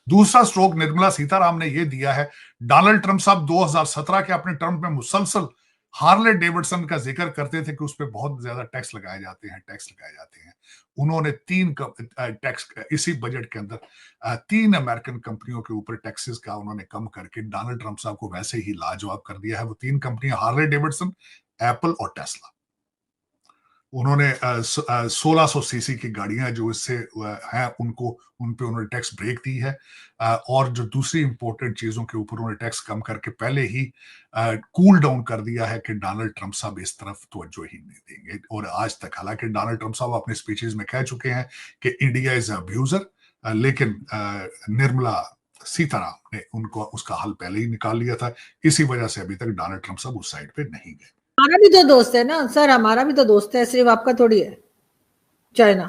दूसरा स्ट्रोक निर्मला सीताराम ने यह दिया है। डोनाल्ड ट्रंप साहब 2017 के अपने टर्म में मुसलसल हार्ले डेविडसन का जिक्र करते थे कि उस पर बहुत ज्यादा टैक्स लगाए जाते हैं। उन्होंने तीन टैक्स इसी बजट के अंदर तीन अमेरिकन कंपनियों के ऊपर टैक्सेस का उन्होंने कम करके डोनाल्ड ट्रंप साहब को वैसे ही लाजवाब कर दिया है। वो तीन कंपनियां हार्ले डेविडसन, एप्पल और टेस्ला। उन्होंने 1600 सीसी की गाड़ियां जो इससे हैं उनको उन पे उन्होंने टैक्स ब्रेक दी है। और जो दूसरी इंपॉर्टेंट चीजों के ऊपर उन्होंने टैक्स कम करके पहले ही कूल डाउन कर दिया है कि डोनाल्ड ट्रंप साहब इस तरफ तवज्जो ही नहीं देंगे। और आज तक हालांकि डोनाल्ड ट्रंप साहब अपने स्पीचेस में कह चुके हैं कि इंडिया इज अब्यूजर, लेकिन निर्मला सीताराम ने उनको उसका हल पहले ही निकाल लिया था। इसी वजह से अभी तक डोनाल्ड ट्रंप साहब उस साइड पे नहीं गए। हमारा भी तो दोस्त है ना सर, हमारा भी तो दोस्त है, सिर्फ आपका थोड़ी है चाइना।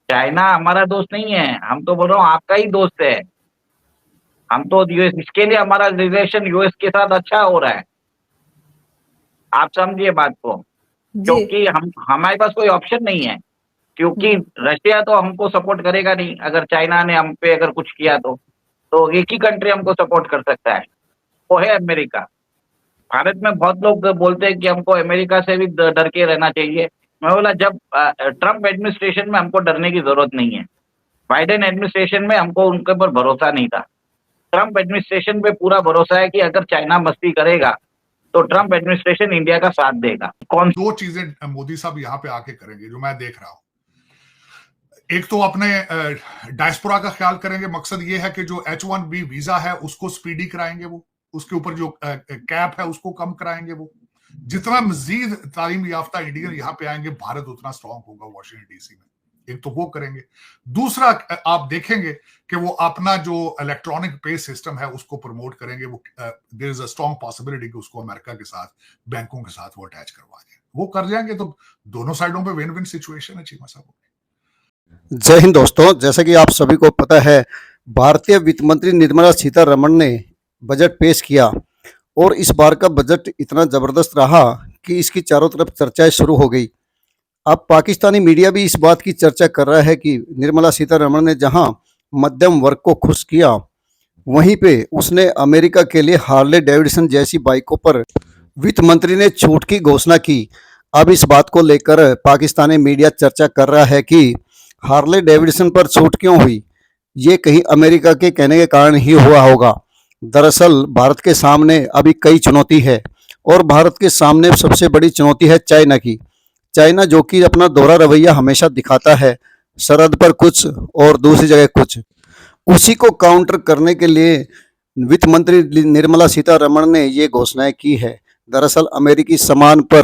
चाइना हमारा दोस्त नहीं है, हम तो बोल रहा हूँ आपका ही दोस्त है। हम तो यूएस, इसके लिए हमारा रिलेशन यूएस के साथ अच्छा हो रहा है, आप समझिए बात को। क्योंकि हमारे पास कोई ऑप्शन नहीं है, क्योंकि रशिया तो हमको सपोर्ट करेगा नहीं। अगर चाइना ने हम पे अगर कुछ किया तो एक ही कंट्री हमको सपोर्ट कर सकता है, वो है अमेरिका। भारत में बहुत लोग बोलते हैं कि हमको अमेरिका से भी डर के रहना चाहिए। मैं बोला जब ट्रंप एडमिनिस्ट्रेशन में हमको डरने की जरूरत नहीं है, बाइडेन एडमिनिस्ट्रेशन में हमको उनके ऊपर भरोसा नहीं था। ट्रंप एडमिनिस्ट्रेशन पे पूरा भरोसा है कि अगर चाइना मस्ती करेगा तो ट्रंप एडमिनिस्ट्रेशन इंडिया का साथ देगा। दो चीजें मोदी साहब यहाँ पे आके करेंगे जो मैं देख रहा हूं। एक तो अपने डायस्पोरा का ख्याल करेंगे, मकसद ये है कि जो H1B वीजा है उसको स्पीडी कराएंगे, वो उसके ऊपर जो कैप है उसको कम कराएंगे। वो जितना मजीद तालीम याफ्ता इंडियन यहाँ पे आएंगे, भारत उतना स्ट्रांग होगा वॉशिंगटन डीसी में। एक तो वो करेंगे। दूसरा आप देखेंगे कि वो अपना जो इलेक्ट्रॉनिक पे सिस्टम है उसको प्रमोट करेंगे। वो there is a strong possibility कि उसको अमेरिका के साथ, बैंकों के साथ वो अटैच करवा दें। वो कर जाएंगे तो दोनों साइडों पे विन विन सिचुएशन है चीमा साहब। जय हिंद दोस्तों, जैसा कि आप सभी को पता है, भारतीय वित्त मंत्री निर्मला सीतारमण ने बजट पेश किया और इस बार का बजट इतना जबरदस्त रहा कि इसकी चारों तरफ चर्चाएं शुरू हो गई। अब पाकिस्तानी मीडिया भी इस बात की चर्चा कर रहा है कि निर्मला सीतारमण ने जहां मध्यम वर्ग को खुश किया, वहीं पे उसने अमेरिका के लिए हार्ले डेविडसन जैसी बाइकों पर वित्त मंत्री ने छूट की घोषणा की। अब इस बात को लेकर पाकिस्तानी मीडिया चर्चा कर रहा है कि हार्ले डेविडसन पर छूट क्यों हुई, ये कहीं अमेरिका के कहने के कारण ही हुआ होगा। दरअसल भारत के सामने अभी कई चुनौती है और भारत के सामने सबसे बड़ी चुनौती है चाइना की। चाइना जो कि अपना दोहरा रवैया हमेशा दिखाता है, सरहद पर कुछ और दूसरी जगह कुछ। उसी को काउंटर करने के लिए वित्त मंत्री निर्मला सीतारमण ने ये घोषणाएं की है। दरअसल अमेरिकी सामान पर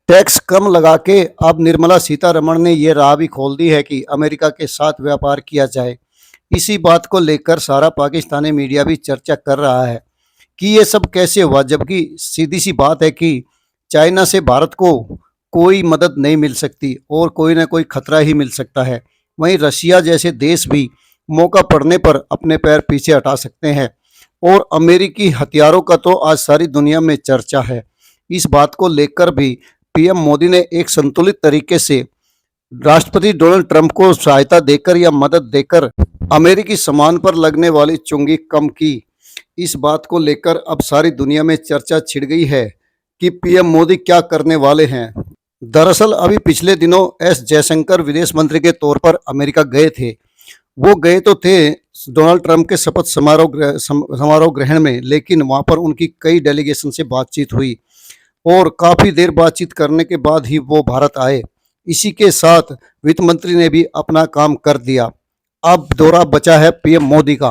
टैक्स कम लगा के अब निर्मला सीतारमण ने ये राह भी खोल दी है कि अमेरिका के साथ व्यापार किया जाए। इसी बात को लेकर सारा पाकिस्तानी मीडिया भी चर्चा कर रहा है कि ये सब कैसे हुआ, जबकि सीधी सी बात है कि चाइना से भारत को कोई मदद नहीं मिल सकती और कोई ना कोई खतरा ही मिल सकता है। वहीं रशिया जैसे देश भी मौका पड़ने पर अपने पैर पीछे हटा सकते हैं और अमेरिकी हथियारों का तो आज सारी दुनिया में चर्चा है। इस बात को लेकर भी पीएम मोदी ने एक संतुलित तरीके से राष्ट्रपति डोनाल्ड ट्रंप को सहायता देकर या मदद देकर अमेरिकी सामान पर लगने वाली चुंगी कम की। इस बात को लेकर अब सारी दुनिया में चर्चा छिड़ गई है कि पीएम मोदी क्या करने वाले हैं। दरअसल अभी पिछले दिनों एस जयशंकर विदेश मंत्री के तौर पर अमेरिका गए थे। वो गए तो थे डोनाल्ड ट्रंप के शपथ समारोह ग्रहण में, लेकिन वहाँ पर उनकी कई डेलीगेशन से बातचीत हुई और काफ़ी देर बातचीत करने के बाद ही वो भारत आए। इसी के साथ वित्त मंत्री ने भी अपना काम कर दिया। अब दौरा बचा है पीएम मोदी का।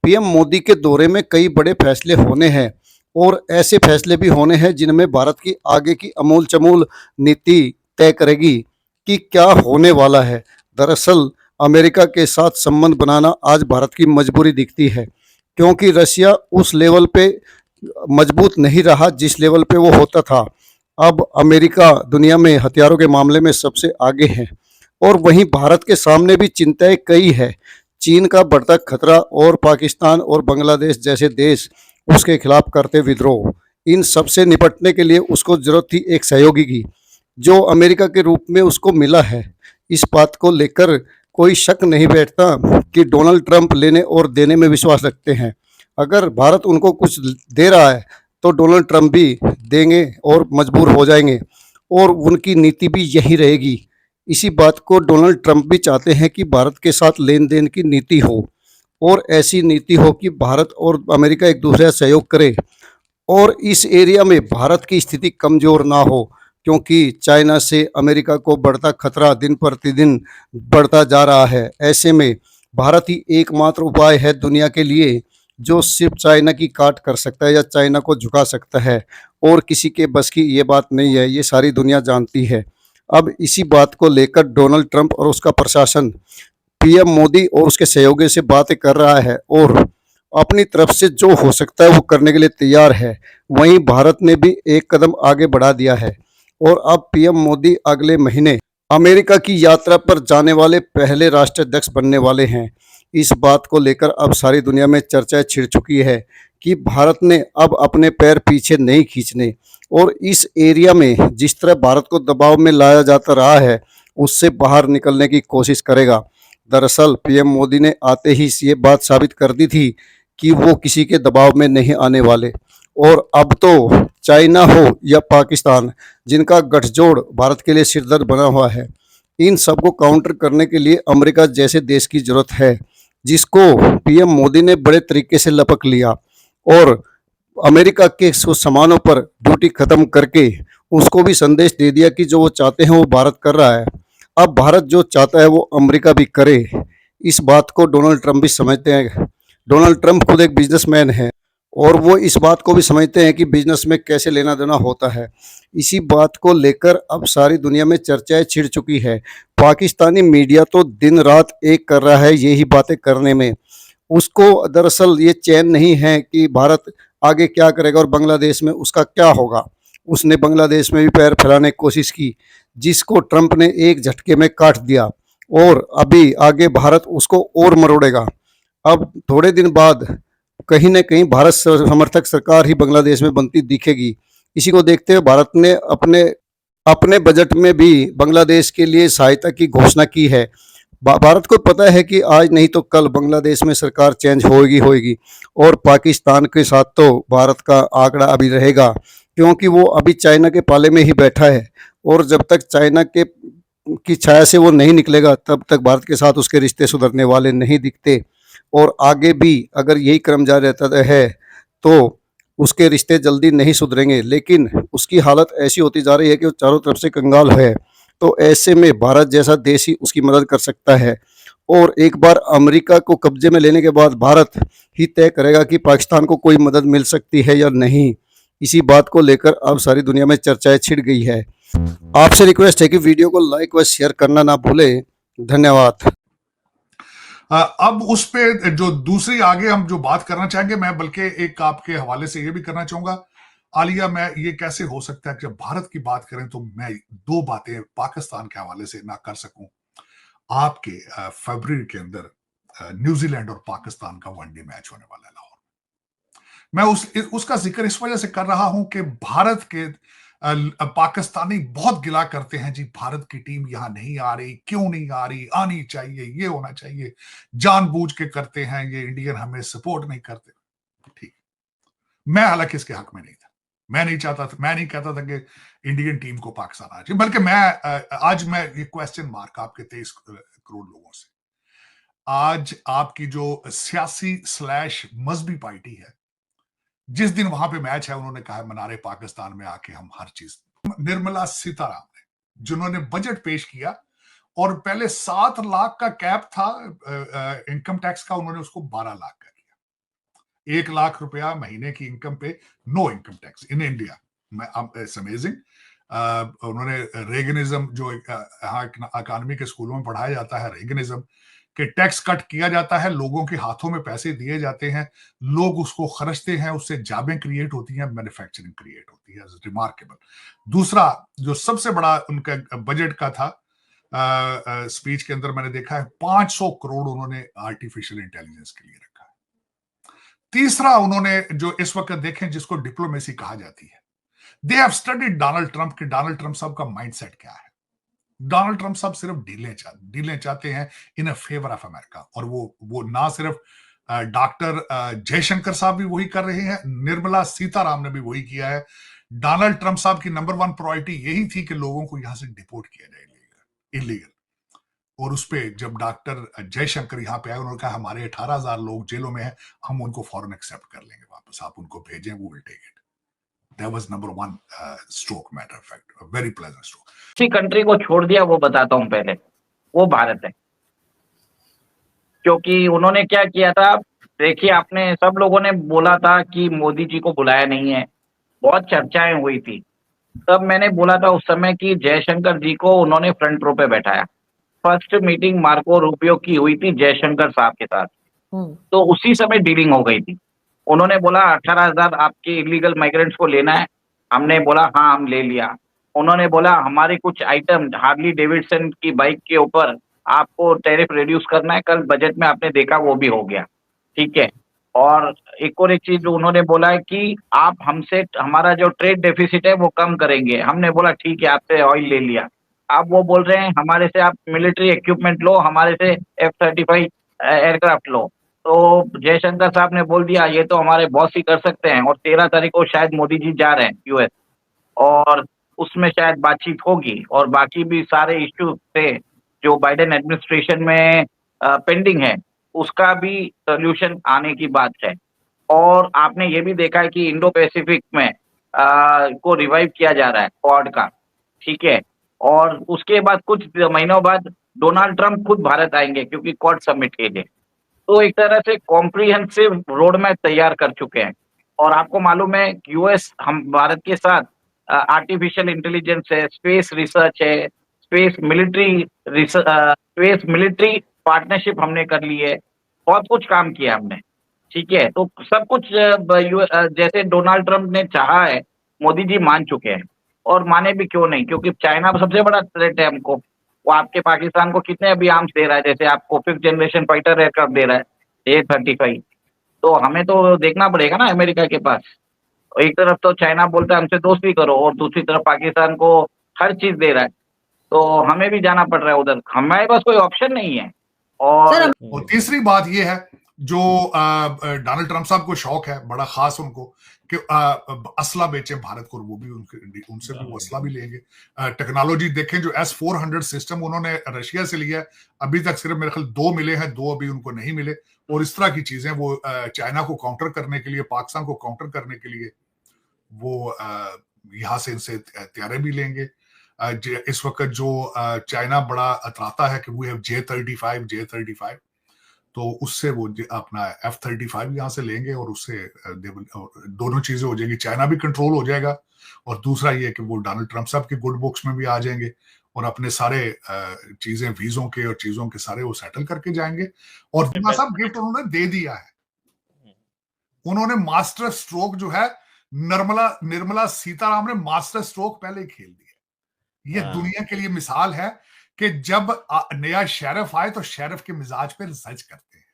पीएम मोदी के दौरे में कई बड़े फैसले होने हैं और ऐसे फैसले भी होने हैं जिनमें भारत की आगे की अमूल चमूल नीति तय करेगी कि क्या होने वाला है। दरअसल अमेरिका के साथ संबंध बनाना आज भारत की मजबूरी दिखती है, क्योंकि रशिया उस लेवल पे मजबूत नहीं रहा जिस लेवल पे वो होता था। अब अमेरिका दुनिया में हथियारों के मामले में सबसे आगे है और वहीं भारत के सामने भी चिंताएं कई है। चीन का बढ़ता खतरा और पाकिस्तान और बांग्लादेश जैसे देश उसके खिलाफ करते विद्रोह, इन सब से निपटने के लिए उसको जरूरत थी एक सहयोगी की, जो अमेरिका के रूप में उसको मिला है। इस बात को लेकर कोई शक नहीं बैठता कि डोनाल्ड ट्रंप लेने और देने में विश्वास रखते हैं। अगर भारत उनको कुछ दे रहा है तो डोनाल्ड ट्रंप भी देंगे और मजबूर हो जाएंगे, और उनकी नीति भी यही रहेगी। इसी बात को डोनाल्ड ट्रंप भी चाहते हैं कि भारत के साथ लेन देन की नीति हो, और ऐसी नीति हो कि भारत और अमेरिका एक दूसरे से सहयोग करे, और इस एरिया में भारत की स्थिति कमजोर ना हो, क्योंकि चाइना से अमेरिका को बढ़ता खतरा दिन प्रतिदिन बढ़ता जा रहा है। ऐसे में भारत ही एकमात्र उपाय है दुनिया के लिए जो सिर्फ चाइना की काट कर सकता है या चाइना को झुका सकता है, और किसी के बस की ये बात नहीं है, ये सारी दुनिया जानती है। अब इसी बात को लेकर डोनाल्ड ट्रंप और उसका प्रशासन पीएम मोदी और उसके सहयोगी से बातें कर रहा है, और अपनी तरफ से जो हो सकता है वो करने के लिए तैयार है। वहीं भारत ने भी एक कदम आगे बढ़ा दिया है, और अब पीएम मोदी अगले महीने अमेरिका की यात्रा पर जाने वाले पहले राष्ट्राध्यक्ष बनने वाले हैं। इस बात को लेकर अब सारी दुनिया में चर्चाएं छिड़ चुकी है कि भारत ने अब अपने पैर पीछे नहीं खींचने, और इस एरिया में जिस तरह भारत को दबाव में लाया जाता रहा है उससे बाहर निकलने की कोशिश करेगा। दरअसल पीएम मोदी ने आते ही ये बात साबित कर दी थी कि वो किसी के दबाव में नहीं आने वाले, और अब तो चाइना हो या पाकिस्तान, जिनका गठजोड़ भारत के लिए सिरदर्द बना हुआ है, इन सबको काउंटर करने के लिए अमेरिका जैसे देश की जरूरत है, जिसको पीएम मोदी ने बड़े तरीके से लपक लिया और अमेरिका के सामानों पर ड्यूटी खत्म करके उसको भी संदेश दे दिया कि जो वो चाहते हैं वो भारत कर रहा है। अब भारत जो चाहता है वो अमेरिका भी करे। इस बात को डोनाल्ड ट्रंप भी समझते हैं। डोनाल्ड ट्रंप खुद एक बिजनेसमैन है, और वो इस बात को भी समझते हैं कि बिजनेस में कैसे लेना देना होता है। इसी बात को लेकर अब सारी दुनिया में चर्चाएं छिड़ चुकी है। पाकिस्तानी मीडिया तो दिन रात एक कर रहा है यही बातें करने में। उसको दरअसल ये चैन नहीं है कि भारत आगे क्या करेगा और बांग्लादेश में उसका क्या होगा। उसने बांग्लादेश में भी पैर फैलाने की कोशिश की, जिसको ट्रंप ने एक झटके में काट दिया, और अभी आगे भारत उसको और मरोड़ेगा। अब थोड़े दिन बाद कहीं न कहीं भारत समर्थक सरकार ही बांग्लादेश में बनती दिखेगी। इसी को देखते हुए भारत ने अपने बजट में भी बांग्लादेश के लिए सहायता की घोषणा की है। भारत को पता है कि आज नहीं तो कल बांग्लादेश में सरकार चेंज होगी, और पाकिस्तान के साथ तो भारत का आंकड़ा अभी रहेगा, क्योंकि वो अभी चाइना के पाले में ही बैठा है, और जब तक चाइना की छाया से वो नहीं निकलेगा तब तक भारत के साथ उसके रिश्ते सुधरने वाले नहीं दिखते। और आगे भी अगर यही क्रम जारी रहता है तो उसके रिश्ते जल्दी नहीं सुधरेंगे, लेकिन उसकी हालत ऐसी होती जा रही है कि वो चारों तरफ से कंगाल है। तो ऐसे में भारत जैसा देश ही उसकी मदद कर सकता है, और एक बार अमेरिका को कब्जे में लेने के बाद भारत ही तय करेगा कि पाकिस्तान को कोई मदद मिल सकती है या नहीं। इसी बात को लेकर अब सारी दुनिया में चर्चाएं छिड़ गई है। आपसे रिक्वेस्ट है कि वीडियो को लाइक व शेयर करना ना भूलें। धन्यवाद। अब उस पे जो दूसरी आगे हम जो बात करना चाहेंगे, मैं बल्कि एक आपके हवाले से ये भी करना चाहूंगा आलिया, मैं ये कैसे हो सकता है कि जब भारत की बात करें तो मैं दो बातें पाकिस्तान के हवाले से ना कर सकूं। आपके फरवरी के अंदर न्यूजीलैंड और पाकिस्तान का वनडे मैच होने वाला है लाहौर। मैं उसका जिक्र इस वजह से कर रहा हूं कि भारत के पाकिस्तानी बहुत गिला करते हैं जी, भारत की टीम यहां नहीं आ रही, क्यों नहीं आ रही, आनी चाहिए, ये होना चाहिए, जानबूझ के करते हैं, ये इंडियन हमें सपोर्ट नहीं करते। ठीक, मैं हालांकि इसके हक में नहीं था, मैं नहीं चाहता था, मैं नहीं कहता था कि इंडियन टीम को पाकिस्तान आना चाहिए, बल्कि मैं आज मैं ये क्वेश्चन मार्क आपके 23 करोड़ लोगों से, आज आपकी जो सियासी / मजहबी पार्टी है, जिस दिन वहां पे मैच है उन्होंने कहा मनारे पाकिस्तान में आके हम हर चीज, निर्मला सीतारामन ने जिन्होंने बजट पेश किया और पहले 7 लाख का कैप था इनकम टैक्स का, उन्होंने उसको 12 लाख कर दिया। 1 लाख रुपया महीने की इनकम पे no income tax in India. It's amazing. उन्होंने रेगनिज्म जो यहाँ अकादमी के स्कूलों में पढ़ाया जाता है, रेगनिज्म कि टैक्स कट किया जाता है, लोगों के हाथों में पैसे दिए जाते हैं, लोग उसको खर्चते हैं, उससे जॉबें क्रिएट होती हैं, मैन्युफैक्चरिंग क्रिएट होती है। रिमार्केबल। दूसरा जो सबसे बड़ा उनका बजट का था स्पीच के अंदर मैंने देखा है 500 करोड़ उन्होंने आर्टिफिशियल इंटेलिजेंस के लिए रखा है। तीसरा उन्होंने जो इस वक्त देखें जिसको डिप्लोमेसी कहा जाती है, they have studied Donald Trump, के डोनाल्ड ट्रंप साहब का माइंडसेट क्या है। डोनाल्ड ट्रंप साहब सिर्फ डीलें चाहते हैं इन अ फेवर ऑफ अमेरिका। और वो ना सिर्फ डॉक्टर जयशंकर साहब भी वही कर रहे हैं, निर्मला सीतारामन ने भी वही किया है। डोनाल्ड ट्रंप साहब की नंबर 1 प्रायोरिटी यही थी कि लोगों को यहां से डिपोर्ट किया जाए इलीगल। और उस पे जब डॉक्टर जयशंकर यहाँ पे आए, उन्होंने कहा हमारे 18,000 लोग जेलों में हैं, हम उनको फॉरन एक्सेप्ट कर लेंगे वापस, आप उनको भेजें, वो will take it. That was number 1 stroke, matter of fact, a very pleasant stroke. किसी कंट्री को छोड़ दिया वो बताता हूं पहले, वो भारत है। क्योंकि उन्होंने क्या किया था, देखिए आपने सब लोगों ने बोला था कि मोदी जी को बुलाया नहीं है, बहुत चर्चाएं हुई थी। तब मैंने बोला था उस समय कि जयशंकर जी को उन्होंने फ्रंट रो पे बैठाया। फर्स्ट मीटिंग मार्को रूबियो की हुई थी जयशंकर साहब के साथ, तो उसी समय डीलिंग हो गई थी। उन्होंने बोला 18,000 आपके इलीगल माइग्रेंट्स को लेना है, हमने बोला हाँ हम ले लिया। उन्होंने बोला हमारे कुछ आइटम हार्ली डेविडसन की बाइक के ऊपर आपको टैरिफ रिड्यूस करना है, कल बजट में आपने देखा वो भी हो गया, ठीक है। और एक और एक चीज उन्होंने बोला है कि आप हमसे हमारा जो ट्रेड डेफिसिट है वो कम करेंगे, हमने बोला ठीक है, आपसे ऑयल ले लिया। अब वो बोल रहे हैं हमारे से आप मिलिट्री इक्विपमेंट लो, हमारे से F-35 एयरक्राफ्ट लो। तो जयशंकर साहब ने बोल दिया ये तो हमारे बॉस ही कर सकते हैं। और 13 तारीख को शायद मोदी जी जा रहे हैं यूएस, और उसमें शायद बातचीत होगी। और बाकी भी सारे इश्यू थे जो बाइडेन एडमिनिस्ट्रेशन में पेंडिंग है, उसका भी सोल्यूशन आने की बात है। और आपने ये भी देखा है कि इंडो पैसिफिक में को रिवाइव किया जा रहा है क्वाड का, ठीक है। और उसके बाद कुछ महीनों बाद डोनाल्ड ट्रंप खुद भारत आएंगे क्योंकि क्वाड समिट के लिए। तो एक तरह से कॉम्प्रिहेंसिव रोड मैप तैयार कर चुके हैं। और आपको मालूम है यूएस हम भारत के साथ आर्टिफिशियल इंटेलिजेंस है, स्पेस रिसर्च है, स्पेस मिलिट्री पार्टनरशिप हमने कर ली है, बहुत कुछ काम किया हमने, ठीक है। तो सब कुछ जैसे डोनाल्ड ट्रंप ने चाहा है मोदी जी मान चुके हैं। और माने भी क्यों नहीं, क्योंकि चाइना सबसे बड़ा थ्रेट है हमको। वो आपके पाकिस्तान को कितने अभी आर्म्स दे रहा है, जैसे आपको 5th जनरेशन फाइटर एयरक्राफ्ट दे रहा है A-35। तो हमें तो देखना पड़ेगा ना अमेरिका के पास। एक तरफ तो चाइना बोलता है हमसे दोस्ती करो, और दूसरी तरफ पाकिस्तान को हर चीज दे रहा है, तो हमें भी जाना पड़ रहा है उधर, हमारे पास कोई ऑप्शन नहीं है। और तीसरी बात यह है जो डोनाल्ड ट्रंप साहब को शौक है बड़ा खास उनको कि असला बेचे भारत को, वो भी उनसे भी वो असला भी लेंगे। टेक्नोलॉजी देखें, जो S-400 सिस्टम उन्होंने रशिया से लिया, अभी तक सिर्फ मेरे ख्याल 2 मिले हैं, 2 अभी उनको नहीं मिले। और इस तरह की चीजें वो चाइना को काउंटर करने के लिए, पाकिस्तान को काउंटर करने के लिए वो यहां से इनसे तैयारे भी लेंगे। इस वक्त जो चाइना बड़ा अतराता है कि वो है J-35, तो उससे वो अपना F-35 यहां से लेंगे, और उससे दोनों चीजें हो जाएंगी, चाइना भी कंट्रोल हो जाएगा, और दूसरा ये कि वो डोनाल्ड ट्रंप साहब के गुड बुक्स में भी आ जाएंगे, और अपने सारे चीजें वीजों के और चीजों के सारे वो सेटल करके जाएंगे। और साहब गिफ्ट उन्होंने दे दिया है, उन्होंने मास्टर स्ट्रोक जो है निर्मला सीतारामन ने मास्टर स्ट्रोक पहले ही खेल दिया। ये दुनिया के लिए मिसाल है कि जब नया शेरिफ आए तो शेरिफ के मिजाज पे रिसर्च करते हैं,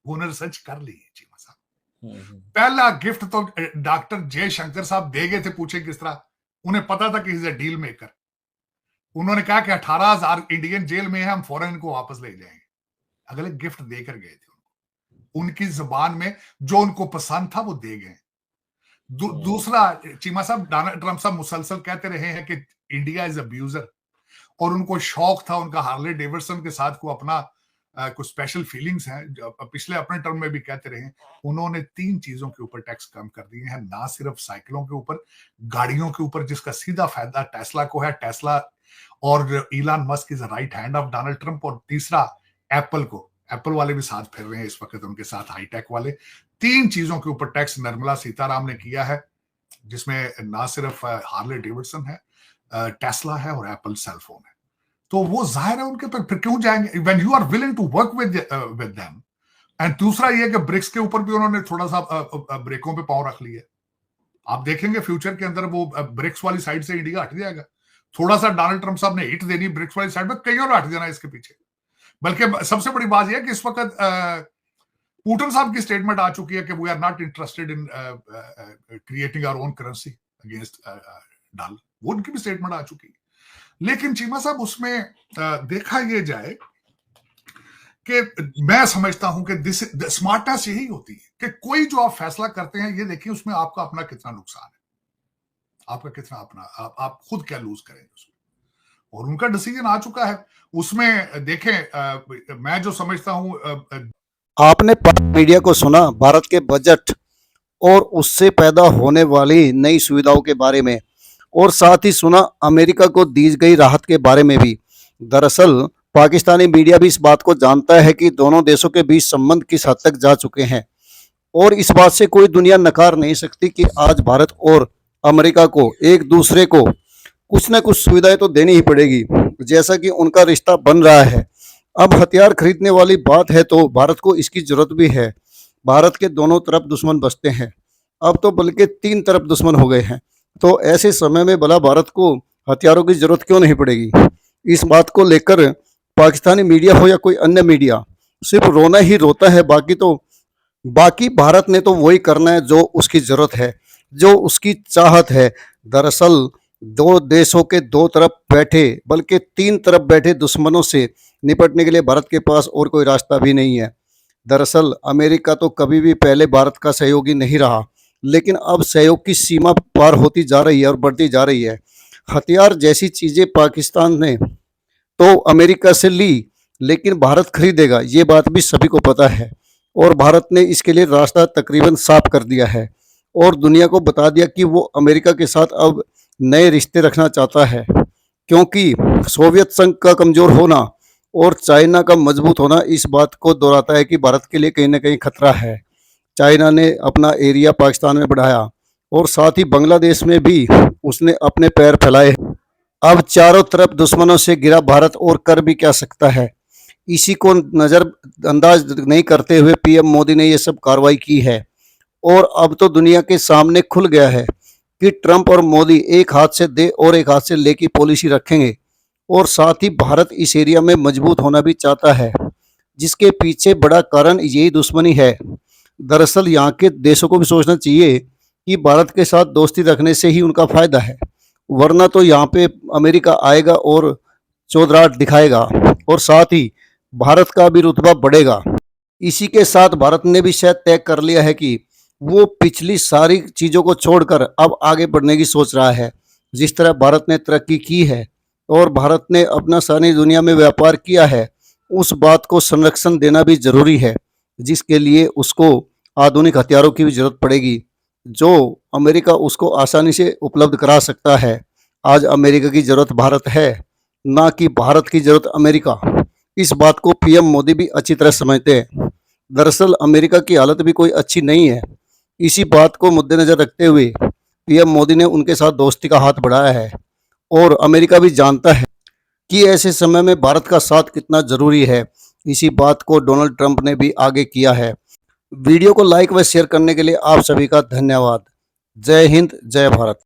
वो उन्होंने रिसर्च कर ली है चीमा साहब। पहला गिफ्ट तो डॉक्टर जयशंकर साहब दे गए थे, पूछे किस तरह, उन्हें पता था कि इज अ डील मेकर। उन्होंने कहा कि 18,000 इंडियन जेल में है, हम फौरन इनको वापस ले जाएंगे। अगले गिफ्ट देकर गए थे उनको, उनकी जुबान में जो उनको पसंद था वो दे गए। दूसरा चीमा साहब, डोनाल्ड ट्रंप साहब मुसलसल कहते रहे हैं कि इंडिया इज अब्यूजर, और उनको शौक था उनका हार्ले डेविडसन के साथ को अपना कुछ स्पेशल फीलिंग्स हैं, पिछले अपने टर्म में भी कहते रहे। उन्होंने 3 चीजों के ऊपर टैक्स कम कर दिए हैं, ना सिर्फ साइकिलों के ऊपर, गाड़ियों के ऊपर जिसका सीधा फायदा टेस्ला को है, टेस्ला और इलान Musk is right hand of Donald Trump, और तीसरा एप्पल को, एप्पल वाले भी साथ फिर रहे हैं इस वक्त उनके साथ, हाईटेक वाले। 3 चीजों के ऊपर टैक्स निर्मला सीतारामन ने किया है, जिसमें ना सिर्फ हार्ले डेविडसन है, टेस्ला है और एप्पल सेलफोन है। तो वो जाहिर है उनके पर फिर क्यों जाएंगे when you are willing to work with them. And दूसरा ये कि ब्रिक्स के ऊपर भी उन्होंने थोड़ा सा ब्रेकों पे पांव रख लिया। आप देखेंगे फ्यूचर के अंदर वो ब्रिक्स वाली साइड से इंडिया हट जाएगा। थोड़ा सा डोनाल्ड ट्रंप साहब ने हिट देनी ब्रिक्स वाली साइड में, कई और हट जाना इसके पीछे। बल्कि सबसे बड़ी बात यह है कि इस वक्त पुतिन साहब की स्टेटमेंट आ चुकी है कि we are not interested in creating our own currency against dollar, वो उनकी भी स्टेटमेंट आ चुकी है। लेकिन चीमा साहब उसमें देखा ये जाए कि मैं समझता हूं कि स्मार्टनेस यही होती है कि कोई जो आप फैसला करते हैं ये देखिए उसमें आपका अपना कितना नुकसान है, आपका कितना अपना आप खुद क्या लूज करेंगे उसमें, और उनका डिसीजन आ चुका है उसमें। देखें मैं जो समझता हूं आपने मीडिया को सुना भारत के बजट और उससे पैदा होने वाली नई सुविधाओं के बारे में, और साथ ही सुना अमेरिका को दी गई राहत के बारे में भी। दरअसल पाकिस्तानी मीडिया भी इस बात को जानता है कि दोनों देशों के बीच संबंध किस हद तक जा चुके हैं, और इस बात से कोई दुनिया नकार नहीं सकती कि आज भारत और अमेरिका को एक दूसरे को कुछ न कुछ सुविधाएं तो देनी ही पड़ेगी, जैसा कि उनका रिश्ता बन रहा है। अब हथियार खरीदने वाली बात है तो भारत को इसकी जरूरत भी है। भारत के दोनों तरफ दुश्मन बसते हैं, अब तो बल्कि 3 तरफ दुश्मन हो गए हैं। तो ऐसे समय में भला भारत को हथियारों की जरूरत क्यों नहीं पड़ेगी? इस बात को लेकर पाकिस्तानी मीडिया हो या कोई अन्य मीडिया सिर्फ रोना ही रोता है। बाकी भारत ने तो वही करना है जो उसकी जरूरत है, जो उसकी चाहत है। दरअसल दो देशों के दो तरफ बैठे बल्कि 3 तरफ बैठे दुश्मनों से निपटने के लिए भारत के पास और कोई रास्ता भी नहीं है। दरअसल अमेरिका तो कभी भी पहले भारत का सहयोगी नहीं रहा, लेकिन अब सहयोग की सीमा पार होती जा रही है और बढ़ती जा रही है। हथियार जैसी चीजें पाकिस्तान ने तो अमेरिका से ली, लेकिन भारत खरीदेगा ये बात भी सभी को पता है, और भारत ने इसके लिए रास्ता तकरीबन साफ कर दिया है और दुनिया को बता दिया कि वो अमेरिका के साथ अब नए रिश्ते रखना चाहता है, क्योंकि सोवियत संघ का कमजोर होना और चाइना का मजबूत होना इस बात को दोहराता है कि भारत के लिए कहीं ना कहीं खतरा है। चाइना ने अपना एरिया पाकिस्तान में बढ़ाया और साथ ही बांग्लादेश में भी उसने अपने पैर फैलाए। अब चारों तरफ दुश्मनों से घिरा भारत और कर भी क्या सकता है? इसी को नजरअंदाज नहीं करते हुए पीएम मोदी ने ये सब कार्रवाई की है, और अब तो दुनिया के सामने खुल गया है कि ट्रंप और मोदी एक हाथ से दे और एक हाथ से ले की पॉलिसी रखेंगे, और साथ ही भारत इस एरिया में मजबूत होना भी चाहता है, जिसके पीछे बड़ा कारण यही दुश्मनी है। दरअसल यहाँ के देशों को भी सोचना चाहिए कि भारत के साथ दोस्ती रखने से ही उनका फायदा है, वरना तो यहाँ पे अमेरिका आएगा और चौधराट दिखाएगा, और साथ ही भारत का भी रुतबा बढ़ेगा। इसी के साथ भारत ने भी शायद तय कर लिया है कि वो पिछली सारी चीज़ों को छोड़कर अब आगे बढ़ने की सोच रहा है। जिस तरह भारत ने तरक्की की है और भारत ने अपना सारी दुनिया में व्यापार किया है, उस बात को संरक्षण देना भी जरूरी है, जिसके लिए उसको आधुनिक हथियारों की भी जरूरत पड़ेगी, जो अमेरिका उसको आसानी से उपलब्ध करा सकता है। आज अमेरिका की जरूरत भारत है, ना कि भारत की जरूरत अमेरिका। इस बात को पीएम मोदी भी अच्छी तरह समझते हैं। दरअसल अमेरिका की हालत भी कोई अच्छी नहीं है। इसी बात को मद्देनजर रखते हुए पीएम मोदी ने उनके साथ दोस्ती का हाथ बढ़ाया है, और अमेरिका भी जानता है कि ऐसे समय में भारत का साथ कितना जरूरी है। इसी बात को डोनाल्ड ट्रंप ने भी आगे किया है। वीडियो को लाइक व शेयर करने के लिए आप सभी का धन्यवाद। जय हिंद, जय भारत।